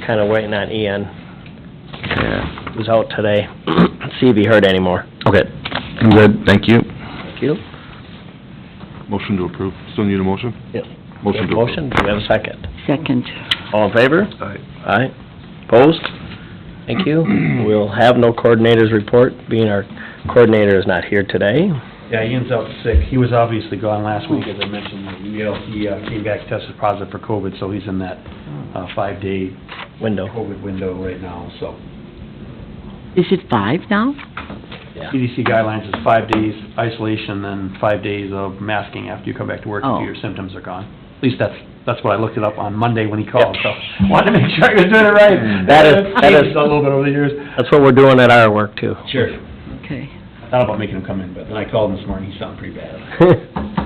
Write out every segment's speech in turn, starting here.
kinda waiting on Ian, who's out today, see if he heard any more. Okay, I'm good, thank you. Thank you. Motion to approve. Still need a motion? Yep. Motion to approve. Motion, do we have a second? Second. All in favor? Aye. Aye. Opposed? Thank you. We'll have no coordinators report, being our coordinator is not here today. Yeah, Ian's out sick. He was obviously gone last week, as I mentioned. He came back, tested positive for COVID, so he's in that 5-day Window. COVID window right now, so. Is it 5 now? Yeah. CDC guidelines is 5 days isolation, then 5 days of masking after you come back to work Oh. if your symptoms are gone. At least that's what I looked it up on Monday when he called, so wanted to make sure I was doing it right. That is Changed a little bit over the years. That's what we're doing at our work too. Sure. Okay. I thought about making him come in, but then I called him this morning, he's sounding pretty bad.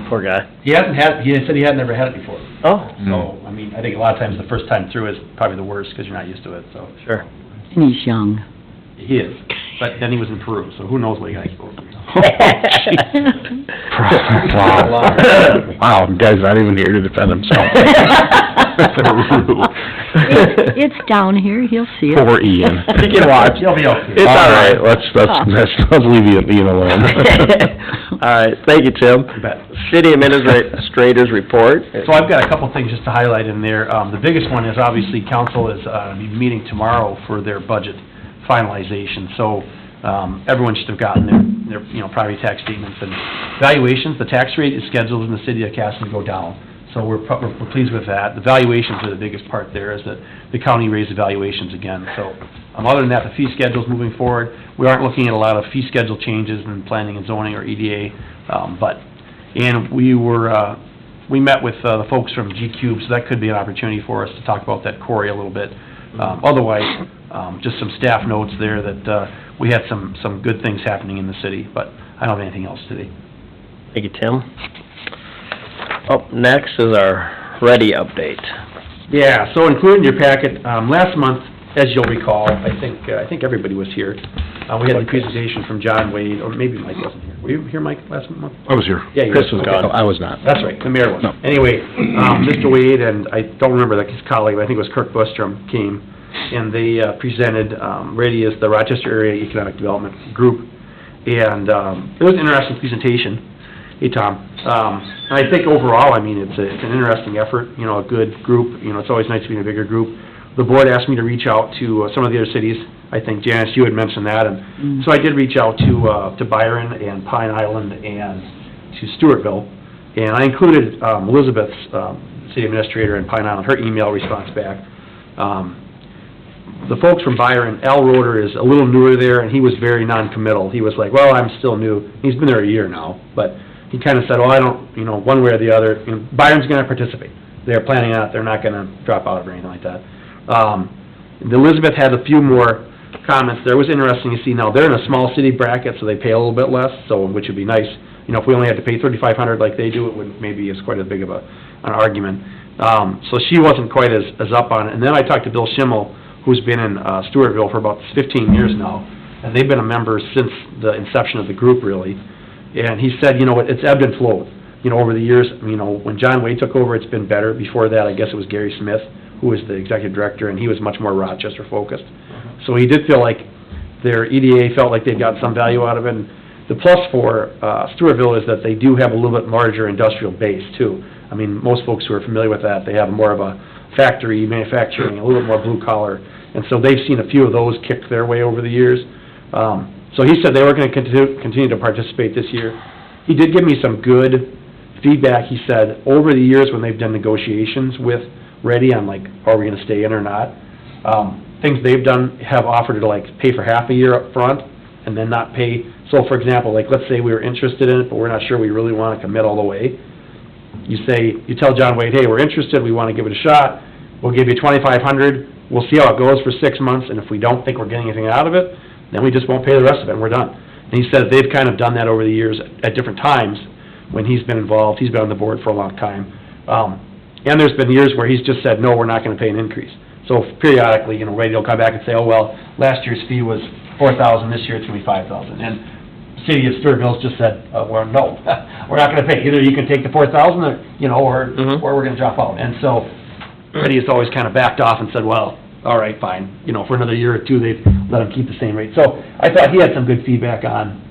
Poor guy. He said he had never had it before. Oh, So, I mean, I think a lot of times the first time through is probably the worst, because you're not used to it, so. sure. And he's young. He is, but then he was in Peru, so who knows what he got exposed to. Wow, guy's not even here to defend himself. It's down here, he'll see it. Poor Ian. He can watch. He'll be okay. It's all right. Let's leave Ian alone. All right, thank you, Tim. You bet. City Administrator's report. So I've got a couple things just to highlight in there. The biggest one is obviously council is meeting tomorrow for their budget finalization. So everyone should have gotten their property tax statements and valuations. The tax rate is scheduled in the city of Casson to go down. So we're pleased with that. The valuations are the biggest part there, is that the county raised the valuations again. So other than that, the fee schedule's moving forward. We aren't looking at a lot of fee schedule changes in planning and zoning or EDA, and we met with the folks from G-Cube, so that could be an opportunity for us to talk about that quarry a little bit. Otherwise, just some staff notes there that we had some good things happening in the city, but I don't have anything else today. Thank you, Tim. Up next is our Ready update. Yeah, so included in your packet, last month, as you'll recall, I think everybody was here. We had the presentation from John Wade, or maybe Mike wasn't here. Were you here, Mike, last month? I was here. Yeah, you Chris were. was Okay. gone. I was not. That's right, the mayor was. No. Anyway, Mr. Wade and, I don't remember his colleague, but I think it was Kirk Bostrom, came, and they presented, Ready as the Rochester Area Economic Development Group, and it was an interesting presentation. Hey, Tom. And I think overall, I mean, it's an interesting effort, a good group. It's always nice to be in a bigger group. The board asked me to reach out to some of the other cities. I think, Janice, you had mentioned that, and so I did reach out to Byron and Pine Island and to Stewartville, and I included Elizabeth's city administrator in Pine Island, her email response back. The folks from Byron, Al Roeder is a little newer there, and he was very non-committal. He was like, well, I'm still new. He's been there a year now, but he kind of said, oh, I don't, one way or the other. Byron's going to participate. They're planning on it. They're not going to drop out or anything like that. Elizabeth had a few more comments there. It was interesting to see. Now, they're in a small city bracket, so they pay a little bit less, which would be nice. If we only had to pay $3,500 like they do, it would maybe is quite as big of an argument. So she wasn't quite as up on it. And then I talked to Bill Schimmel, who's been in Stewartville for about 15 years now, and they've been a member since the inception of the group, really. And he said, it's ebbed and flowed. Over the years, when John Wade took over, it's been better. Before that, I guess it was Gary Smith, who was the executive director, and he was much more Rochester-focused. So he did feel like their EDA felt like they got some value out of it. And the plus for Stewartville is that they do have a little bit larger industrial base, too. I mean, most folks who are familiar with that, they have more of a factory manufacturing, a little bit more blue-collar. And so they've seen a few of those kick their way over the years. So he said they were going to continue to participate this year. He did give me some good feedback. He said over the years when they've done negotiations with Ready on, are we going to stay in or not, things they've done have offered to, pay for half a year up front and then not pay. So, for example, let's say we were interested in it, but we're not sure we really want to commit all the way. You tell John Wade, hey, we're interested, we want to give it a shot, we'll give you $2,500, we'll see how it goes for 6 months, and if we don't think we're getting anything out of it, then we just won't pay the rest of it, and we're done. And he said they've kind of done that over the years at different times when he's been involved. He's been on the board for a long time. And there's been years where he's just said, no, we're not going to pay an increase. So periodically, Ready will come back and say, oh, well, last year's fee was $4,000, this year it's going to be $5,000. And the city of Stewartville's just said, well, no, we're not going to pay. Either you can take the $4,000 or, or we're going to drop out. And so Ready has always kind of backed off and said, well, all right, fine, you know, for another year or two, they'd let them keep the same rate. So I thought he had some good feedback on,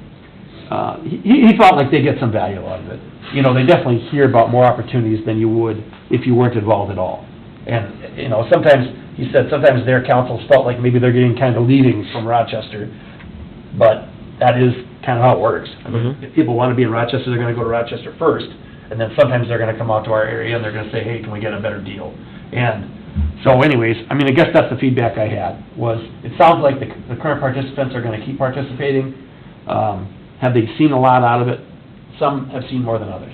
he felt like they get some value out of it. You know, they definitely hear about more opportunities than you would if you weren't involved at all. And, you know, sometimes, he said, sometimes their councils felt like maybe they're getting kind of leadings from Rochester, but that is kind of how it works. I mean, if people want to be in Rochester, they're going to go to Rochester first, and then sometimes they're going to come out to our area and they're going to say, hey, can we get a better deal? And so anyways, I mean, I guess that's the feedback I had, was it sounds like the current participants are going to keep participating. Have they seen a lot out of it? Some have seen more than others.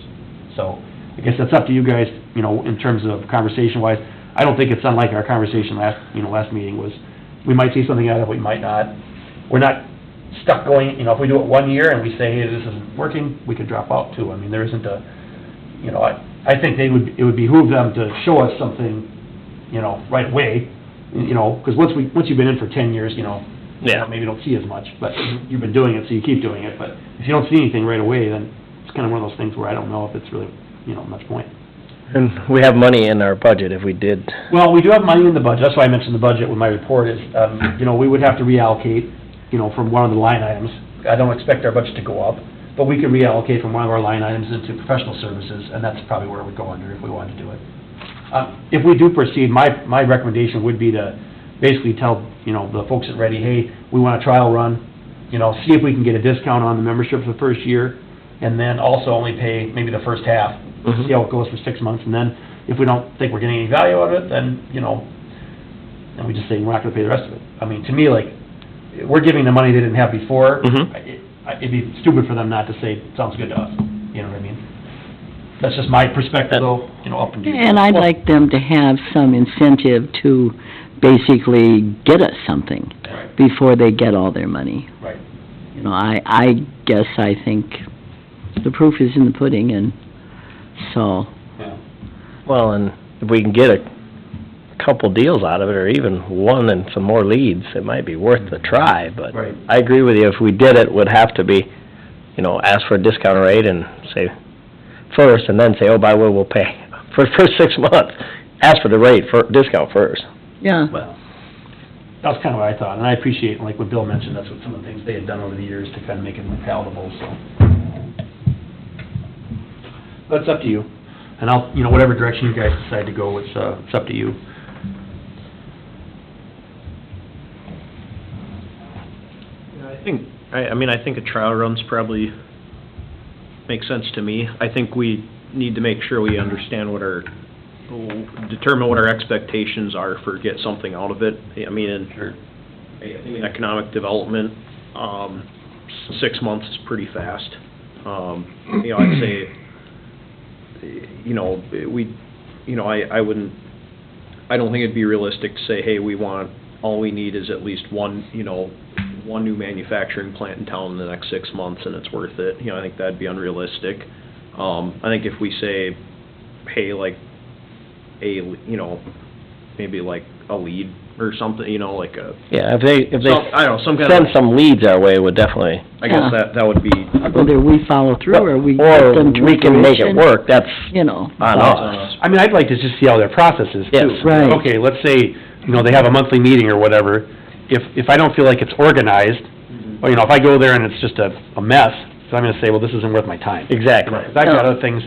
So I guess that's up to you guys, you know, in terms of conversation-wise. I don't think it's unlike our conversation last meeting was, we might see something out of it, we might not. We're not stuck going, you know, if we do it 1 year and we say, hey, this isn't working, we could drop out too. I mean, there isn't a, you know, I think it would behoove them to show us something, you know, right away, you know, because once you've been in for 10 years, you know, Yeah. maybe don't see as much, but you've been doing it, so you keep doing it. But if you don't see anything right away, then it's kind of one of those things where I don't know if it's really, you know, much point. And we have money in our budget if we did. Well, we do have money in the budget, that's why I mentioned the budget with my report is, you know, we would have to reallocate, you know, from one of the line items. I don't expect our budget to go up, but we could reallocate from one of our line items into professional services, and that's probably where it would go under if we wanted to do it. If we do proceed, my recommendation would be to basically tell, you know, the folks at Ready, hey, we want a trial run, you know, see if we can get a discount on the membership for the first year, and then also only pay maybe the first half, see how it goes for 6 months, and then if we don't think we're getting any value out of it, then, you know, then we just say we're not gonna pay the rest of it. I mean, to me, like, we're giving the money they didn't have before, it'd be stupid for them not to say, sounds good to us, you know what I mean? That's just my perspective, though, you know, up to you. And I'd like them to have some incentive to basically get us something Right. before they get all their money. Right. You know, I guess I think the proof is in the pudding, and so, Yeah. Well, and if we can get a couple deals out of it, or even one and some more leads, it might be worth the try, but Right. I agree with you, if we did it, would have to be, you know, ask for a discount rate and say first, and then say, oh, by the way, we'll pay for the first 6 months. Ask for the rate, for discount first. yeah. Well, that was kind of what I thought, and I appreciate, like what Bill mentioned, that's what some of the things they had done over the years to kind of make it more palatable, so. But it's up to you, and I'll, you know, whatever direction you guys decide to go, it's up to you. I mean, I think a trial run's probably makes sense to me. I think we need to make sure we understand determine what our expectations are for get something out of it. I mean, in economic development, 6 months is pretty fast. You know, I'd say, you know, I don't think it'd be realistic to say, hey, all we need is at least one new manufacturing plant in town in the next 6 months and it's worth it. You know, I think that'd be unrealistic. I think if we say, hey, like maybe like a lead or something, you know, like a... Yeah, if they I don't know, some kind send of... some leads our way, would definitely... I guess that would be... Whether we follow through or we Or get them to we can make it fruition, work, that's you know. on us. I mean, I'd like to just see how their process is, too. Yes. Right. Okay, let's say, you know, they have a monthly meeting or whatever, if I don't feel like it's organized, or, you know, if I go there and it's just a mess, so I'm gonna say, well, this isn't worth my time. Exactly. I've got other things,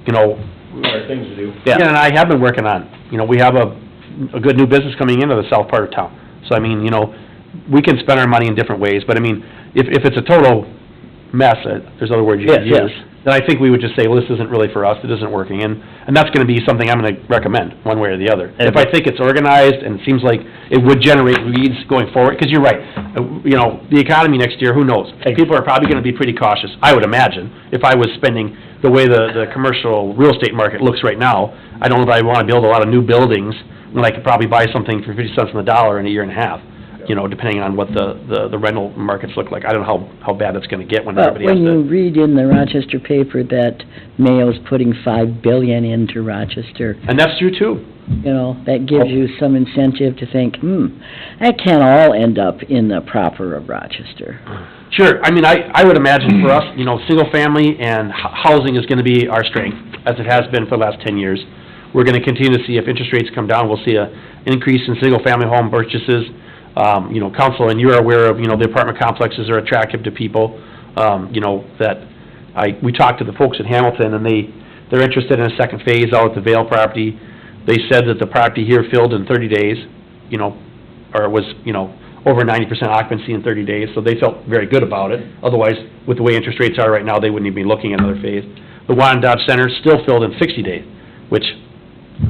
you know, Other things to do. Yeah. and I have been working on, you know, we have a good new business coming into the south part of town. So, I mean, you know, we can spend our money in different ways, but I mean, if it's a total mess, there's other words you could Yes, use, then I think we would just say, well, this isn't really for us, it isn't working, and that's gonna be something I'm gonna recommend, one way or the other. If I think it's organized and it seems like it would generate leads going forward, because you're right, you know, the economy next year, who knows? People are probably gonna be pretty cautious, I would imagine, if I was spending the way the commercial real estate market looks right now. I don't know if I wanna build a lot of new buildings when I could probably buy something for 50 cents on the dollar in a year and a half, you know, depending on what the rental markets look like. I don't know how bad it's gonna get when But everybody has when to... you read in the Rochester paper that Mayo's putting $5 billion into Rochester, And that's true, too. you know, that gives you some incentive to think, that can't all end up in the proper of Rochester. Sure, I mean, I would imagine for us, you know, single-family and housing is gonna be our strength, as it has been for the last 10 years. We're gonna continue to see, if interest rates come down, we'll see a increase in single-family home purchases. You know, council, and you're aware of, you know, the apartment complexes are attractive to people, you know, we talked to the folks in Hamilton, and they're interested in a second phase out at the Vale property. They said that the property here filled in 30 days, you know, or was, you know, over 90% occupancy in 30 days, so they felt very good about it. Otherwise, with the way interest rates are right now, they wouldn't even be looking at another phase. The one in Dodge Center still filled in 60 days, which,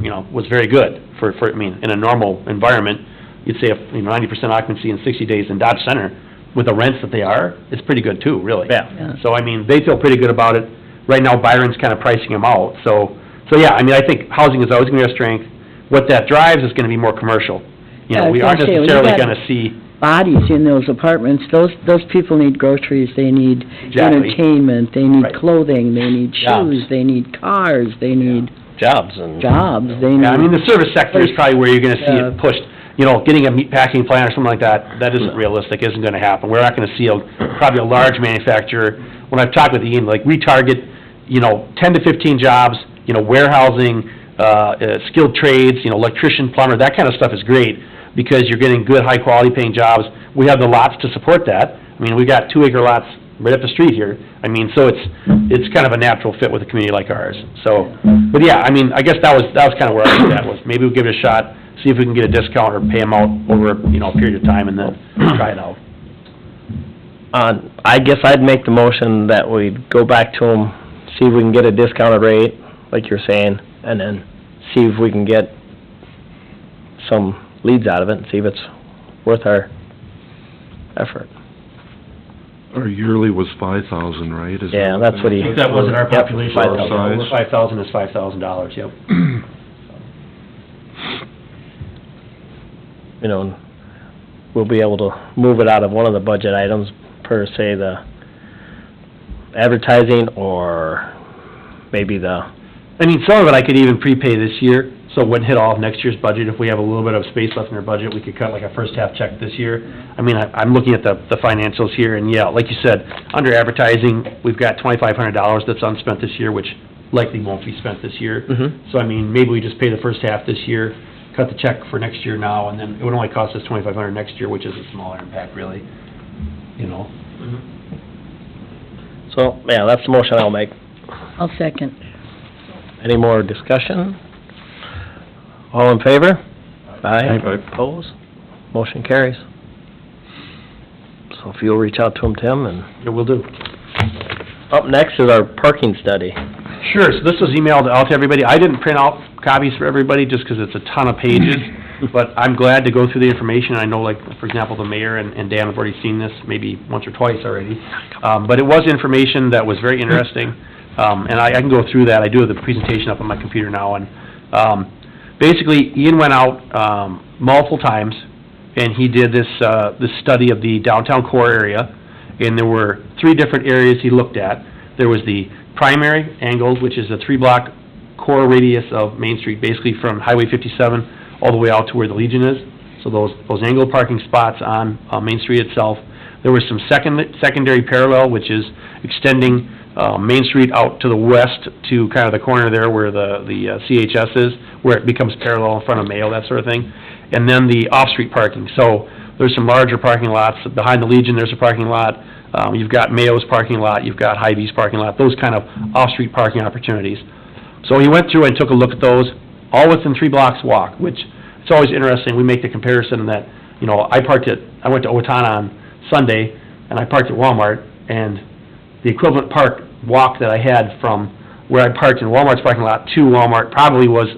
you know, was very good for, I mean, in a normal environment, you'd say, 90% occupancy in 60 days in Dodge Center, with the rents that they are, it's pretty good too, really. Yeah. So, I mean, they feel pretty good about it. Right now, Byron's kind of pricing them out, so yeah, I mean, I think housing is always gonna be our strength. What that drives is gonna be more commercial. You know, Yeah, we I was aren't gonna say, when you necessarily got gonna see, bodies in those apartments, those people need groceries, they need Exactly. entertainment, they need Right. clothing, they need Jobs. shoes, they need cars, they need Jobs and. jobs, they need... yeah, I mean, the service sector is probably where you're gonna see Yeah. it pushed. You know, getting a meat packing plant or something like that, that isn't realistic, isn't gonna happen. We're not gonna see probably a large manufacturer. When I've talked with Ian, like, we target, you know, 10 to 15 jobs, you know, warehousing, skilled trades, you know, electrician, plumber, that kind of stuff is great, because you're getting good, high-quality paying jobs. We have the lots to support that. I mean, we got 2-acre lots right up the street here. I mean, so it's kind of a natural fit with a community like ours. So, but yeah, I mean, I guess that was kind of where I was at, was maybe we'll give it a shot, see if we can get a discount or pay them out over, you know, a period of time, and then try it out. I guess I'd make the motion that we go back to them, see if we can get a discounted rate, like you're saying, and then see if we can get some leads out of it, and see if it's worth our effort. Our yearly was 5,000, right? Is Yeah, that- that's what he- If that wasn't our Yep, population, 5,000. over 5,000 is $5,000, yep. You know, we'll be able to move it out of one of the budget items, per se, the advertising, or maybe the, I mean, some of it I could even prepay this year, so it wouldn't hit all of next year's budget. If we have a little bit of space left in our budget, we could cut like a first half check this year. I mean, I'm looking at the financials here, and yeah, like you said, under advertising, we've got $2,500 that's unspent this year, which likely won't be spent this year. So, I mean, maybe we just pay the first half this year, cut the check for next year now, and then it would only cost us $2,500 next year, which is a smaller impact, really, you know? so, yeah, that's the motion I'll make. I'll second. Any more discussion? All in favor? Aye. Aye. Opposed? Motion carries. So if you'll reach out to him, Tim, and Yeah, we'll do. up next is our parking study. Sure, so this was emailed out to everybody. I didn't print out copies for everybody just because it's a ton of pages, but I'm glad to go through the information. I know, like, for example, the mayor and Dan have already seen this maybe once or twice already. But it was information that was very interesting, and I can go through that. I do have the presentation up on my computer now, and basically, Ian went out multiple times, and he did this study of the downtown core area, and there were 3 different areas he looked at. There was the primary angle, which is a 3-block core radius of Main Street, basically from Highway 57 all the way out to where the Legion is. So those angled parking spots on Main Street itself. There was some secondary parallel, which is extending Main Street out to the west to kind of the corner there where the CHS is, where it becomes parallel in front of Mayo, that sort of thing. And then the off-street parking. So there's some larger parking lots. Behind the Legion, there's a parking lot. You've got Mayo's parking lot, you've got Hy-Vee's parking lot, those kind of off-street parking opportunities. So he went through and took a look at those, all within 3 blocks walk, which it's always interesting. We make the comparison that, you know, I went to Owatonna on Sunday, and I parked at Walmart, and the equivalent walk that I had from where I parked in Walmart's parking lot to Walmart probably was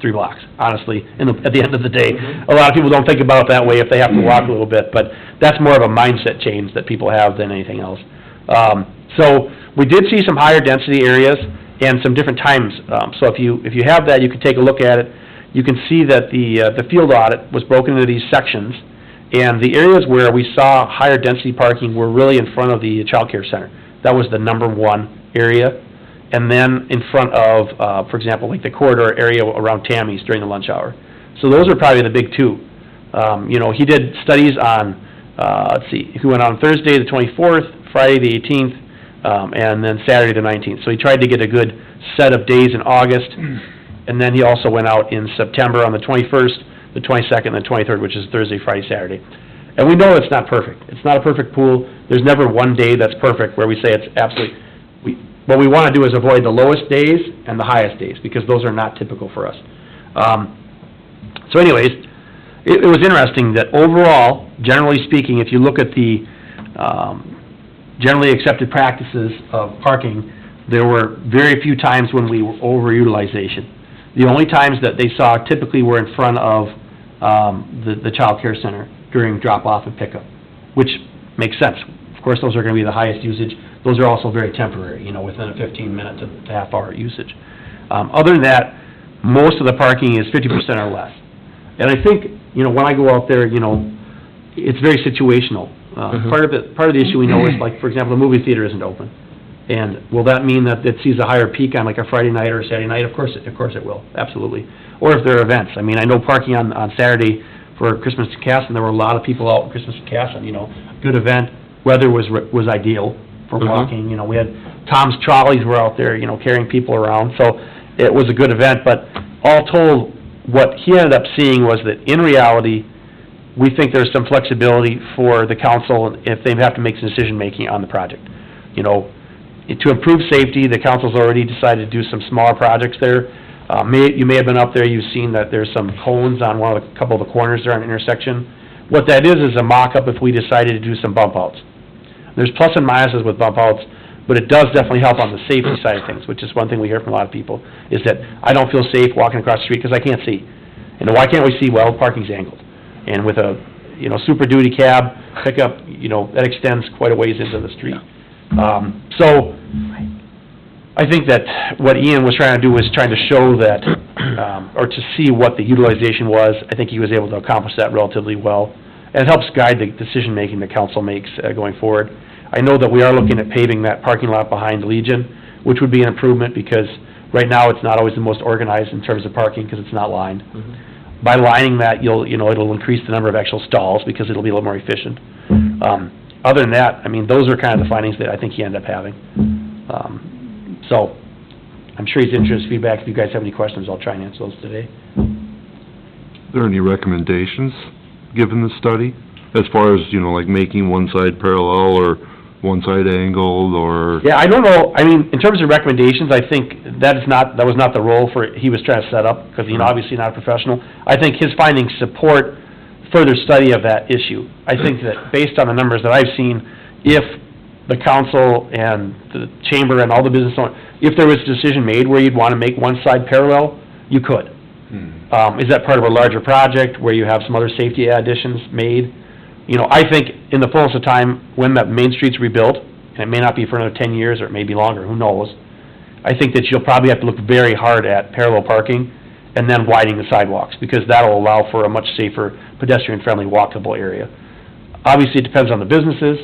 3 blocks, honestly, at the end of the day. A lot of people don't think about it that way if they have to walk a little bit, but that's more of a mindset change that people have than anything else. So we did see some higher density areas and some different times. So if you have that, you can take a look at it. You can see that the field audit was broken into these sections, and the areas where we saw higher density parking were really in front of the child care center. That was the number 1 area. And then in front of, for example, like the corridor area around Tammy's during the lunch hour. So those are probably the big 2. You know, he did studies on, let's see, he went on Thursday the 24th, Friday the 18th, and then Saturday the 19th. So he tried to get a good set of days in August. And then he also went out in September on the 21st, the 22nd, and the 23rd, which is Thursday, Friday, Saturday. And we know it's not perfect. It's not a perfect pool. There's never one day that's perfect where we say it's absolutely, what we want to do is avoid the lowest days and the highest days, because those are not typical for us. So anyways, it was interesting that overall, generally speaking, if you look at the generally accepted practices of parking, there were very few times when we were overutilization. The only times that they saw typically were in front of the child care center during drop-off and pickup, which makes sense. Of course, those are going to be the highest usage. Those are also very temporary, within a 15-minute to half-hour usage. Other than that, most of the parking is 50% or less. And I think, when I go out there, it's very situational. Part of the issue we know is, like, for example, the movie theater isn't open. And will that mean that it sees a higher peak on like a Friday night or a Saturday night? Of course it will, absolutely. Or if there are events. I mean, I know parking on Saturday for Christmas in Casson, there were a lot of people out in Christmas in Casson, good event. Weather was ideal for walking, we had Tom's trolleys were out there, carrying people around, so it was a good event. But all told, what he ended up seeing was that in reality, we think there's some flexibility for the council if they have to make some decision-making on the project. To improve safety, the council's already decided to do some smaller projects there. You may have been up there, you've seen that there's some cones on a couple of the corners there on the intersection. What that is a mock-up if we decided to do some bump outs. There's plus and minuses with bump outs, but it does definitely help on the safety side of things, which is one thing we hear from a lot of people, is that I don't feel safe walking across the street because I can't see. And why can't we see? Well, parking's angled. And with a, Super Duty cab pickup, that extends quite a ways into the street. So, I think that what Ian was trying to do was trying to show that, or to see what the utilization was. I think he was able to accomplish that relatively well. And it helps guide the decision-making the council makes going forward. I know that we are looking at paving that parking lot behind Legion, which would be an improvement because right now it's not always the most organized in terms of parking because it's not lined. By lining that, it'll increase the number of actual stalls because it'll be a little more efficient. Other than that, I mean, those are kind of the findings that I think he ended up having. So, I'm sure he's interested in feedback. If you guys have any questions, I'll try and answer those today. Are there any recommendations given the study? As far as, like making one side parallel or one side angled or? Yeah, I don't know. I mean, in terms of recommendations, I think that was not the role he was trying to set up, because, obviously not a professional. I think his findings support further study of that issue. I think that based on the numbers that I've seen, if the council and the chamber and all the business owners, if there was a decision made where you'd want to make one side parallel, you could. Is that part of a larger project where you have some other safety additions made? I think in the fullness of time, when that Main Street's rebuilt, and it may not be for another 10 years or it may be longer, who knows, I think that you'll probably have to look very hard at parallel parking and then widening the sidewalks, because that'll allow for a much safer, pedestrian-friendly, walkable area. Obviously, it depends on the businesses.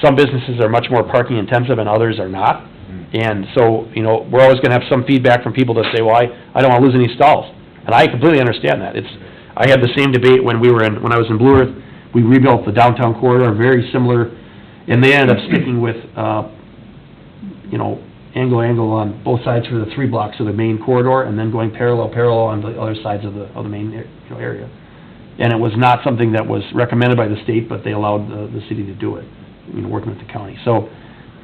Some businesses are much more parking intensive and others are not. And so, we're always going to have some feedback from people that say, well, I don't want to lose any stalls. And I completely understand that. I had the same debate when I was in Blue Earth. We rebuilt the downtown corridor, very similar, and they ended up sticking with, angle on both sides for the 3 blocks of the main corridor, and then going parallel on the other sides of the main area. And it was not something that was recommended by the state, but they allowed the city to do it, working with the county. So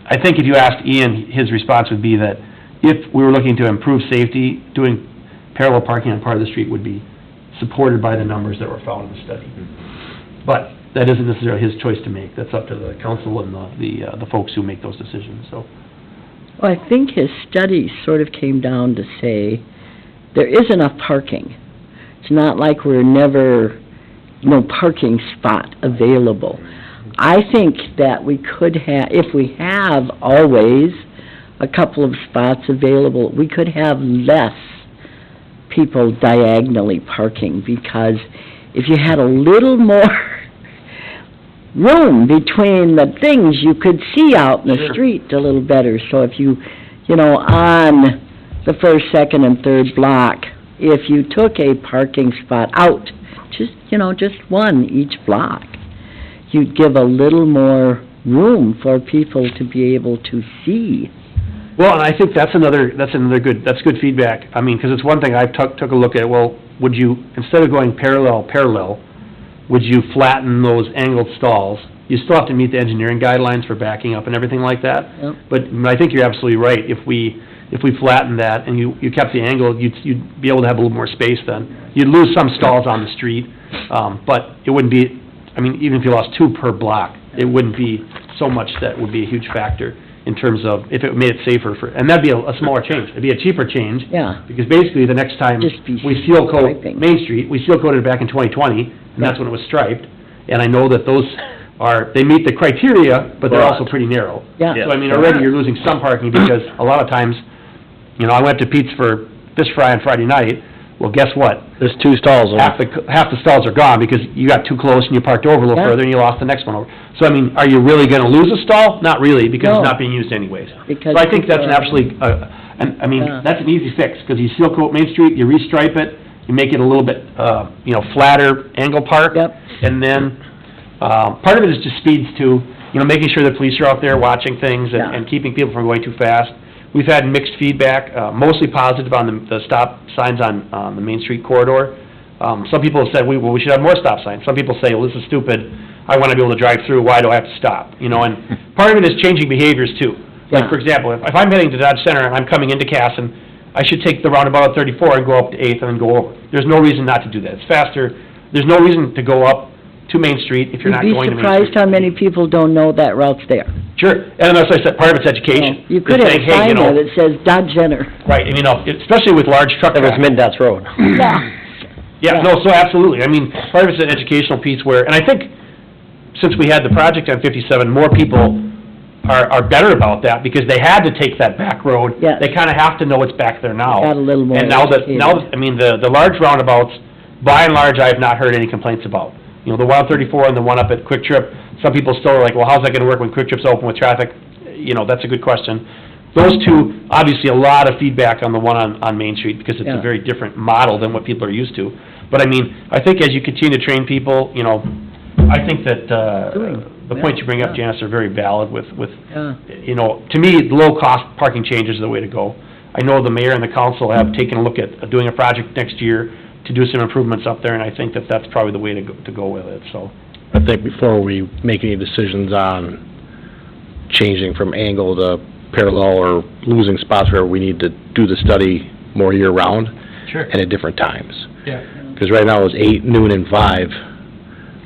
I think if you asked Ian, his response would be that if we were looking to improve safety, doing parallel parking on part of the street would be supported by the numbers that were found in the study. But that isn't necessarily his choice to make. That's up to the council and the folks who make those decisions, so. Well, I think his study sort of came down to say there is enough parking. It's not like we're never, no parking spot available. I think that we could have, if we have always a couple of spots available, we could have less people diagonally parking, because if you had a little more room between the things, you could see out in the street a little better. So if you, on the first, second, and third block, if you took a parking spot out, just one each block, you'd give a little more room for people to be able to see. Well, and I think that's good feedback. I mean, because it's one thing I took a look at, well, would you, instead of going parallel, would you flatten those angled stalls? You still have to meet the engineering guidelines for backing up and everything like that. Yep. But I think you're absolutely right. If we flattened that and you kept the angle, you'd be able to have a little more space then. You'd lose some stalls on the street, but it wouldn't be, I mean, even if you lost 2 per block, it wouldn't be so much that would be a huge factor in terms of if it made it safer for, and that'd be a smaller change. It'd be a cheaper change. Yeah. Because basically, the next time Just be we seal coat striping. Main Street, we seal coated it back in 2020, and that's when it was striped. And I know that those they meet the criteria, but they're also pretty narrow. Yeah. So, I mean, already you're losing some parking because a lot of times, I went to Pete's for fish fry on Friday night. Well, guess what? There's 2 stalls. Half the stalls are gone because you got too close and you parked over a little Yeah. further and you lost the next one over. So, I mean, are you really gonna lose a stall? Not really, because No. it's not being used anyways. Because So I think that's an people are- absolutely, Yeah. that's an easy fix, because you seal coat Main Street, you restripe it, you make it a little bit, flatter angle park. Yep. And then, part of it is just speeds too, making sure the police are out there watching things Yeah. and keeping people from going too fast. We've had mixed feedback, mostly positive on the stop signs on the Main Street corridor. Some people have said, we should have more stop signs. Some people say, well, this is stupid, I want to be able to drive through, why do I have to stop? And part of it is changing behaviors too. Like, Yeah. for example, if I'm heading to Dodge Center and I'm coming into Casson, I should take the roundabout at 34 and go up to 8th and then go over. There's no reason not to do that. It's faster. There's no reason to go up to Main Street if you're not going to Main You'd be Street. surprised how many people don't know that route's there. Sure, and as I said, part of it's education. You could It's have saying, a hey, sign there that says Dodge Center. Right, and especially with large truck That was traffic. Mid-Dots Road. Yeah. Yeah, no, so absolutely. I mean, part of it's an educational piece where, and I think since we had the project on 57, more people are better about that because they had to take that back road. Yes. They kind of have to know what's back there now. Got a little more And now that, educated. I mean, the large roundabouts, by and large, I have not heard any complaints about. The 134 and the one up at Quick Trip, some people still are like, well, how's that gonna work when Quick Trip's open with traffic? That's a good question. Those two, obviously, a lot of feedback on the one on Main Street because it's Yeah. a very different model than what people are used to. But I mean, I think as you continue to train people, I think that, the points you bring up, Janice, are very valid with, Yeah. to me, low-cost parking changes is the way to go. I know the mayor and the council have taken a look at doing a project next year to do some improvements up there, and I think that that's probably the way to go with it, so. I think before we make any decisions on changing from angle to parallel or losing spots where we need to do the study more year-round Sure. and at different times. Yeah. Because right now it's 8, noon, and 5.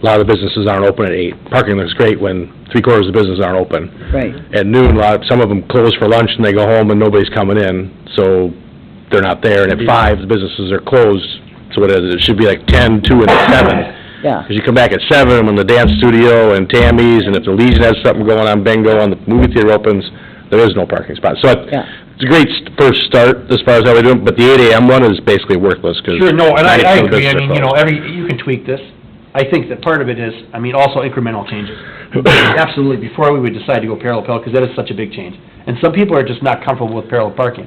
A lot of the businesses aren't open at 8. Parking looks great when 3/4 of the businesses aren't open. Right. At noon, some of them close for lunch and they go home and nobody's coming in, so they're not there. And at 5, the businesses are closed, so it should be like 10, 2, and 7. Yeah. Because you come back at 7 when the dance studio and Tammy's, and if the Legion has something going on, bingo, and the movie theater opens, there is no parking spot. So Yeah. it's a great first start as far as how we do it, but the 8 AM one is basically worthless, because... Sure, no, and I agree, I mean, you can tweak this. I think that part of it is, also incremental changes. Absolutely, before we would decide to go parallel, because that is such a big change. And some people are just not comfortable with parallel parking.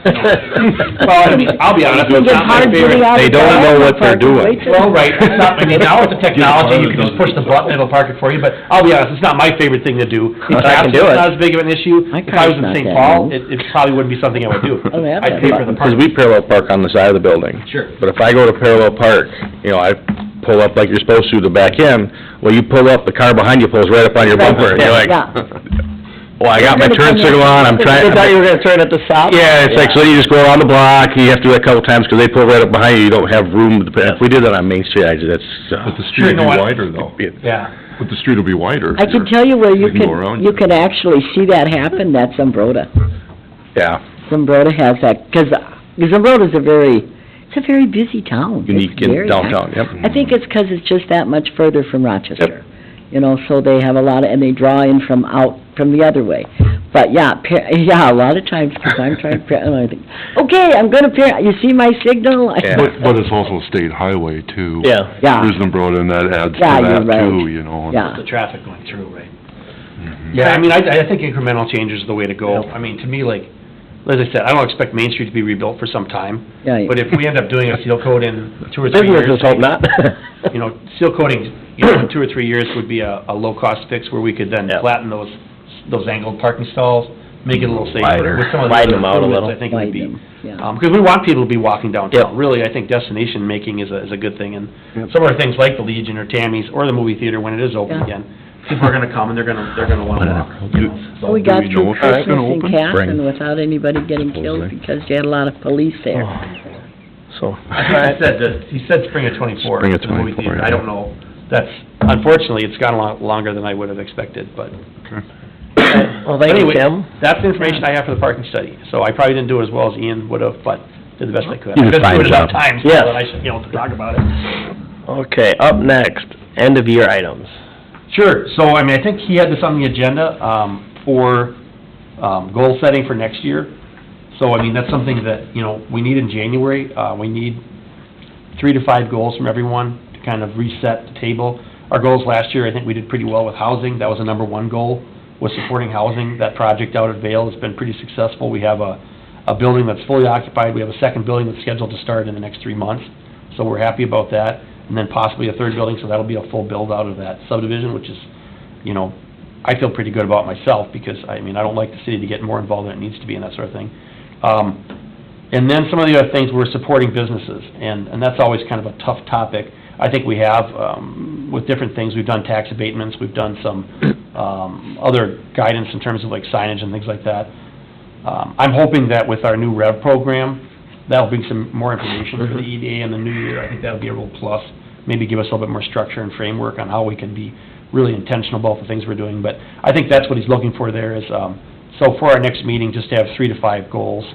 Well, I mean, I'll be honest, You it's think not it's my hard getting favorite. out of They don't bed know and what they're parking doing. places? Well, right, it's not, now with the technology, you can just push the button, it'll park it for you, but I'll be honest, it's not my favorite thing to do. But I can do It's it. not as big of an issue. My If I was car's in not St. that Paul, new. it probably wouldn't be something I would do. Oh, yeah, I'd pay for the Because parking. we parallel park on the side of the building. Sure. But if I go to parallel park, I pull up like you're supposed to back in, well, you pull up, the car behind you pulls right up on your bumper, and you're like, Yeah. well, I got my You're gonna turn come signal in- on, I'm trying... You thought you were gonna turn at the stop? Yeah, it's like, so you just go around the block, you have to do that a couple times, because they pull right up behind you, you don't have room to... If we did that on Main Street, that's... But the Sure, street no, will be I- wider though. Yeah. But the street will be wider. I can tell you where you can go around you it. can actually see that happen, that's Zumbrota. Yeah, Zumbrota has that, because Zumbrota's it's a very busy town. unique It's very in downtown, yep. I think it's because it's just that much further from Rochester. So they have a lot and they draw in from the other way. But yeah, a lot of times, people, I'm trying to, and I think, okay, I'm gonna, you see my signal? Yeah. But it's also a state highway too. Yeah. Yeah, There's Zumbrota, and that adds to Yeah, that you're right. too, yeah. The traffic going through, right? Mhm. Yeah, I mean, I think incremental change is the way to go. I mean, to me, like, as I said, I don't expect Main Street to be rebuilt for some time, Yeah, but if we end up doing a seal coat in 2 or 3 years... Businesses hope not. Seal coating, in 2 or 3 years would be a low-cost fix where we could then Yeah. flatten those angled parking stalls, make it a little safer. Wider. With some of the Widen other them out a improvements, little. I think it would be. Widen 'em, yeah. Because we want people to be walking downtown. Yep. Really, I think destination making is a good thing, and Yep. some of the things like the Legion or Tammy's or the movie theater, when it is open Yeah. again, people are gonna come and they're gonna wanna walk. Well, we got Do we through know if it's Christmas gonna in open? Casson without anybody getting killed Supposedly. because you had a lot of police there. So, I think he said spring of '24. Spring of the movie 24, theater. yeah. I don't know. That's, unfortunately, it's gone a lot longer than I would have expected, but. well, thank you, Anyway, Tim. that's the information I have for the parking study. So I probably didn't do it as well as Ian would have, but did the best I could. You did I've been fine doing it enough job. times Yes. now that I should be able to talk about it. Okay, up next, end-of-year items. Sure, so, I mean, I think he had this on the agenda, for, goal setting for next year. So, I mean, that's something that, you know, we need in January. We need 3 to 5 goals from everyone to kind of reset the table. Our goals last year, I think we did pretty well with housing. That was the number 1 goal, was supporting housing. That project out at Vale has been pretty successful. We have a building that's fully occupied. We have a second building that's scheduled to start in the next 3 months. So we're happy about that. And then possibly a third building, so that'll be a full build-out of that subdivision, which is, you know, I feel pretty good about myself, because, I mean, I don't like the city to get more involved than it needs to be and that sort of thing. And then some of the other things, we're supporting businesses, and that's always kind of a tough topic. I think we have, with different things, we've done tax abatements, we've done some other guidance in terms of like signage and things like that. I'm hoping that with our new REV program, that'll bring some more information for the EDA in the new year. I think that'll be a real plus, maybe give us a little bit more structure and framework on how we can be really intentional about the things we're doing. But I think that's what he's looking for there is, so for our next meeting, just to have 3 to 5 goals.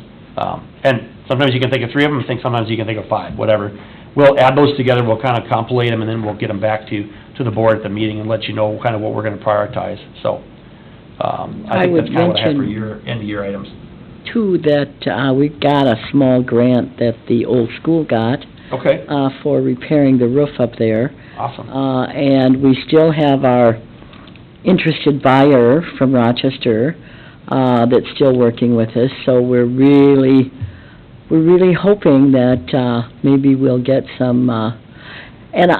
And sometimes you can think of 3 of them, sometimes you can think of 5, whatever. We'll add those together, we'll kind of compilate them, and then we'll get them back to the board at the meeting and let you know kind of what we're gonna prioritize, so. I think would that's kind of what I have for mention- end-of-year items. Too, that, we got a small grant that the old school got, Okay, for repairing the roof up there. awesome. And we still have our interested buyer from Rochester, that's still working with us, so we're really hoping that, maybe we'll get some, and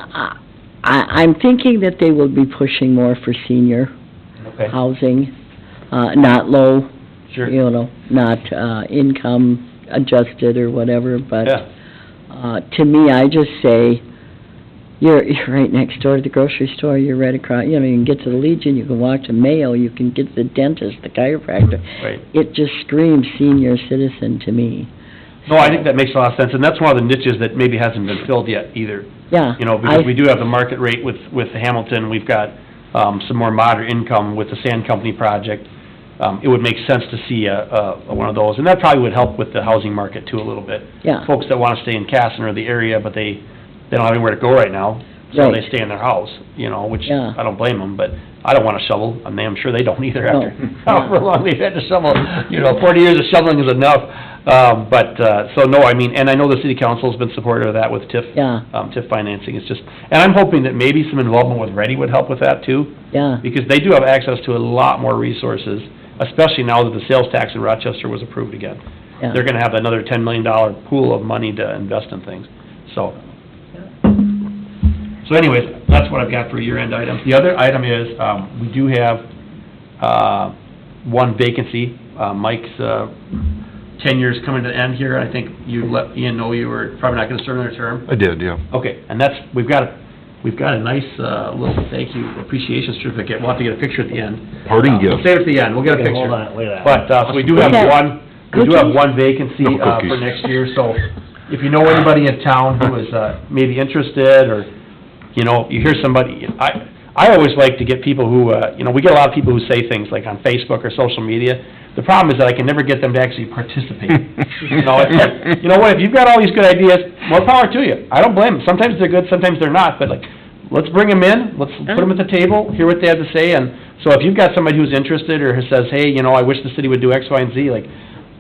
I'm thinking that they will be pushing more for senior Okay, housing, not low, sure. you know, not, income adjusted or whatever, but, Yeah, to me, I just say, you're right next door to the grocery store, you're right across, you know, you can get to the Legion, you can walk to Mayo, you can get to the dentist, the chiropractor. right. It just screams senior citizen to me. No, I think that makes a lot of sense, and that's one of the niches that maybe hasn't been filled yet either. Yeah. You know, because we do have the market rate with Hamilton, we've got, some more moderate income with the sand company project. It would make sense to see one of those, and that probably would help with the housing market too a little bit. Yeah. Folks that wanna stay in Casson or the area, but they don't have anywhere to go right now, so Right. they stay in their house, you know, which Yeah. I don't blame them, but I don't wanna shovel, and I'm sure they don't either No. after however long they've had to shovel. You know, 40 years of shoveling is enough, so no, I mean, and I know the city council's been supportive of that with TIF. Yeah. TIF financing, it's just, and I'm hoping that maybe some involvement with Ready would help with that too, Yeah, because they do have access to a lot more resources, especially now that the sales tax in Rochester was approved again. yeah. They're gonna have another $10 million pool of money to invest in things, so. So anyways, that's what I've got for year-end items. The other item is, we do have, one vacancy. Mike's, tenure's coming to an end here. I think you let Ian know you were probably not gonna serve another term. I did, yeah. Okay, and that's, we've got a nice, little thank you appreciation certificate. We'll have to get a picture at the end. Parting We'll gift. save it at the end, we'll get a Okay, picture. hold on, look at that. But, so we do have Okay. one vacancy, No for cookies. next year, so if you know anybody in town who is, maybe interested, or, you know, you hear somebody, I always like to get people who, you know, we get a lot of people who say things like on Facebook or social media. The problem is that I can never get them to actually participate. You know, it's like, you know what, if you've got all these good ideas, more power to you. I don't blame them. Sometimes they're good, sometimes they're not, but like, let's bring them in, let's put them at the table, hear what they have to say, and so if you've got somebody who's interested or who says, hey, you know, I wish the city would do X, Y, and Z, like,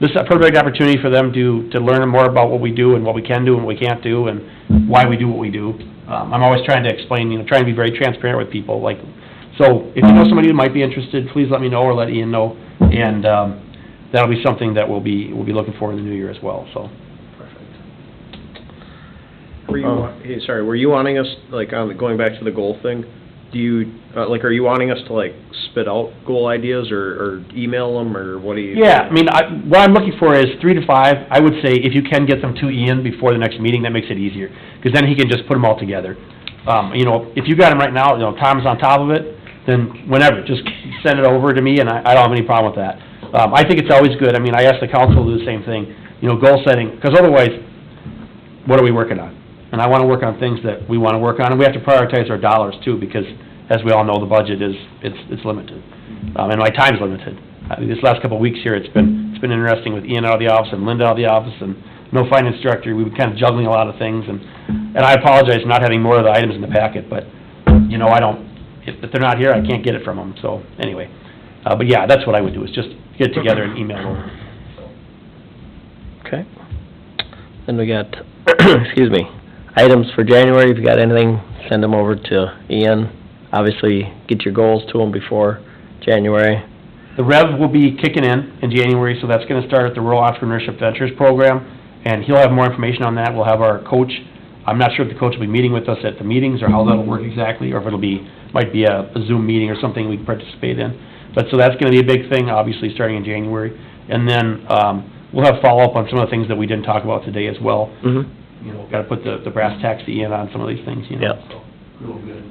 this is a perfect opportunity for them to learn more about what we do and what we can do and what we can't do and why we do what we do. I'm always trying to explain, you know, trying to be very transparent with people, like, so if you know somebody who might be interested, please let me know or let Ian know, and, that'll be something that we'll be looking for in the new year as well, so. Were you, hey, sorry, were you wanting us, like, going back to the goal thing, do you, like, are you wanting us to, like, spit out goal ideas, or email them, or what do you? Yeah, I mean, what I'm looking for is 3 to 5. I would say if you can get them to Ian before the next meeting, that makes it easier, because then he can just put them all together. You know, if you got them right now, you know, Tom's on top of it, then whenever, just send it over to me, and I don't have any problem with that. I think it's always good, I mean, I asked the council to do the same thing, you know, goal setting, because otherwise, what are we working on? And I want to work on things that we want to work on, and we have to prioritize our dollars too, because as we all know, the budget is, it's limited. And my time's limited. This last couple of weeks here, it's been interesting with Ian out of the office and Linda out of the office and no finance director. We've been kind of juggling a lot of things, and I apologize for not having more of the items in the packet, but, you know, if they're not here, I can't get it from them, so, anyway. But yeah, that's what I would do, is just get it together and email over. Okay. Then we got, excuse me, items for January. If you got anything, send them over to Ian. Obviously, get your goals to him before January. The REV will be kicking in January, so that's gonna start at the Rural Entrepreneurship Ventures Program, and he'll have more information on that. We'll have our coach, I'm not sure if the coach will be meeting with us at the meetings, or how that'll work exactly, or if it'll be, might be a Zoom meeting or something we can participate in. But, so that's gonna be a big thing, obviously, starting in January. And then, we'll have follow-up on some of the things that we didn't talk about today as well. Mm-hmm. You know, gotta put the brass tacks to Ian on some of these things, you know, Yep. so, real good.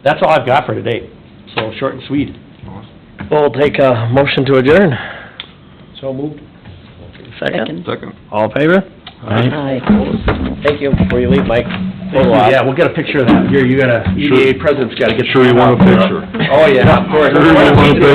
That's all I've got for today, so short and sweet. We'll take a motion to adjourn. So moved. Second? Second. All in favor? Aye. Thank you. Before you leave, Mike. Yeah, we'll get a picture of that. Here, you gotta, EDA president's gotta get. Sure you want a picture? Oh, yeah, of course. Sure you want a picture?